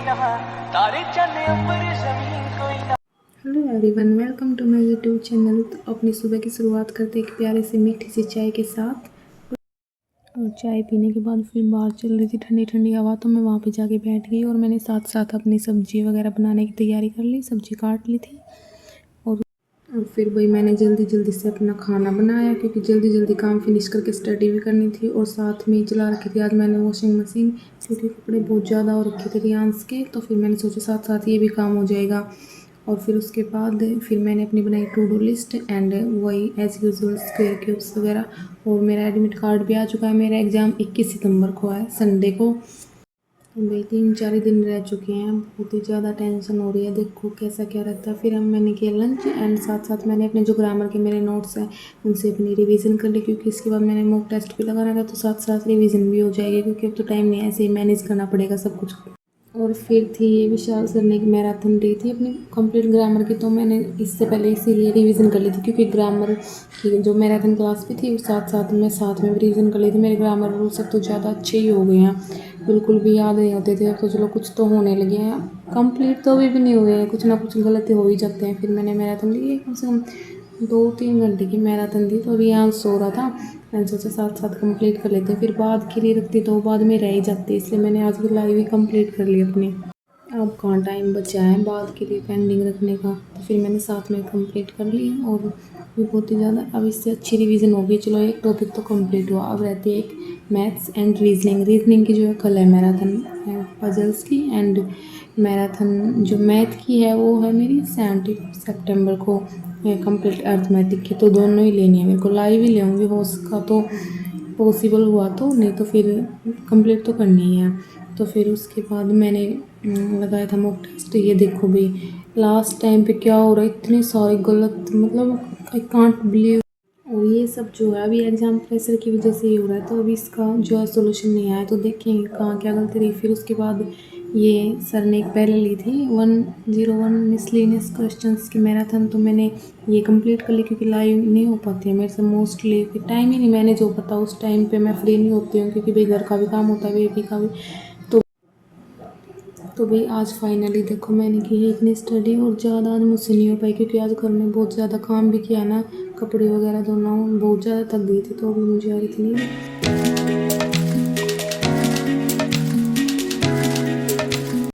Hello everyone, welcome to my YouTube channel. तो अपनी सुबह की शुरुआत करते एक प्यारे से मीठी सी चाय के साथ। और चाय पीने के बाद फिर बाहर चल रही थी ठंडी ठंडी हवा, तो मैं वहाँ पे जाके बैठ गई और मैंने साथ साथ अपनी सब्जी वगैरह बनाने की तैयारी कर ली। सब्जी काट ली थी और फिर वही मैंने जल्दी जल्दी से अपना खाना बनाया, क्योंकि जल्दी जल्दी काम फिनिश करके स्टडी भी करनी थी। और साथ में चला रखी थी आज मैंने वॉशिंग मशीन, क्योंकि कपड़े बहुत ज़्यादा हो रखे थे रियांस के, तो फिर मैंने सोचा साथ साथ ये भी काम हो जाएगा। और फिर उसके बाद फिर मैंने अपनी बनाई टू डू लिस्ट एंड वही एज यूजुअल स्क्वायर क्यूब्स वगैरह। और मेरा एडमिट कार्ड भी आ चुका है। मेरा एग्ज़ाम 21 सितंबर को है, संडे को। भाई 3-4 दिन रह चुके हैं, बहुत ही ज़्यादा टेंशन हो रही है। देखो कैसा क्या रहता है। फिर मैंने किया लंच एंड साथ साथ मैंने अपने जो ग्रामर के मेरे नोट्स हैं उनसे अपनी रिवीजन कर ली, क्योंकि इसके बाद मैंने मॉक टेस्ट भी लगाना था, तो साथ साथ रिवीजन भी हो जाएगी, क्योंकि अब तो टाइम नहीं है, ऐसे ही मैनेज करना पड़ेगा सब कुछ। और फिर थी ये विशाल सर ने एक मैराथन दी थी अपनी कंप्लीट ग्रामर की, तो मैंने इससे पहले इसीलिए रिवीजन कर ली थी, क्योंकि ग्रामर की जो मैराथन क्लास भी थी साथ साथ में रिवीजन कर ली थी। मेरे ग्रामर रूल सब तो ज़्यादा अच्छे ही हो गए हैं, बिल्कुल भी याद नहीं होते थे। अब तो चलो कुछ तो होने लगे हैं, कंप्लीट तो अभी भी नहीं हुए हैं, कुछ ना कुछ गलती हो ही जाते हैं। फिर मैंने मैराथन ली, कम से कम 2-3 घंटे की मैराथन दी, तो रियांश सो रहा था, मैंने सोचा साथ साथ कंप्लीट कर लेते हैं। फिर बाद के लिए रखती तो बाद में रह ही जाती, इसलिए मैंने आज की लाइव ही कंप्लीट कर ली अपनी। अब कहाँ टाइम बचा है बाद के लिए पेंडिंग रखने का, तो फिर मैंने साथ में कंप्लीट कर ली। और भी बहुत ही ज़्यादा अब इससे अच्छी रिवीजन होगी। चलो एक टॉपिक तो कंप्लीट हुआ, अब रहती है एक मैथ्स एंड रीजनिंग की जो है कल है मैराथन पजल्स की। एंड मैराथन जो मैथ की है वो है मेरी 17 सितंबर को कंप्लीट अर्थमेटिक की, तो दोनों ही लेनी है मेरे को। लाइव ही लेंगी हो सका तो, पॉसिबल हुआ तो, नहीं तो फिर कंप्लीट तो करनी ही है। तो फिर उसके बाद मैंने लगाया था मॉक टेस्ट। ये देखो भाई लास्ट टाइम पे क्या हो रहा है, इतने सारे गलत, मतलब आई कांट बिलीव। और ये सब जो है अभी एग्ज़ाम प्रेशर की वजह से ही हो रहा है, तो अभी इसका जो है सोल्यूशन नहीं आया, तो देखेंगे कहाँ क्या गलती रही। फिर उसके बाद ये सर ने एक पहले ली थी 101 मिसलेनियस क्वेश्चंस की मैराथन, तो मैंने ये कंप्लीट कर ली, क्योंकि लाइव नहीं हो पाती है मेरे से मोस्टली, टाइम ही नहीं मैनेज हो पाता। उस टाइम पे मैं फ्री नहीं होती हूँ, क्योंकि भाई घर का भी काम होता है, बेबी का भी। तो भाई आज फाइनली देखो मैंने की है इतनी स्टडी, और ज़्यादा आज मुझसे नहीं हो पाई, क्योंकि आज घर में बहुत ज़्यादा काम भी किया ना, कपड़े वगैरह धोना, बहुत ज़्यादा थक गई थी, तो अभी मुझे आ रही थी।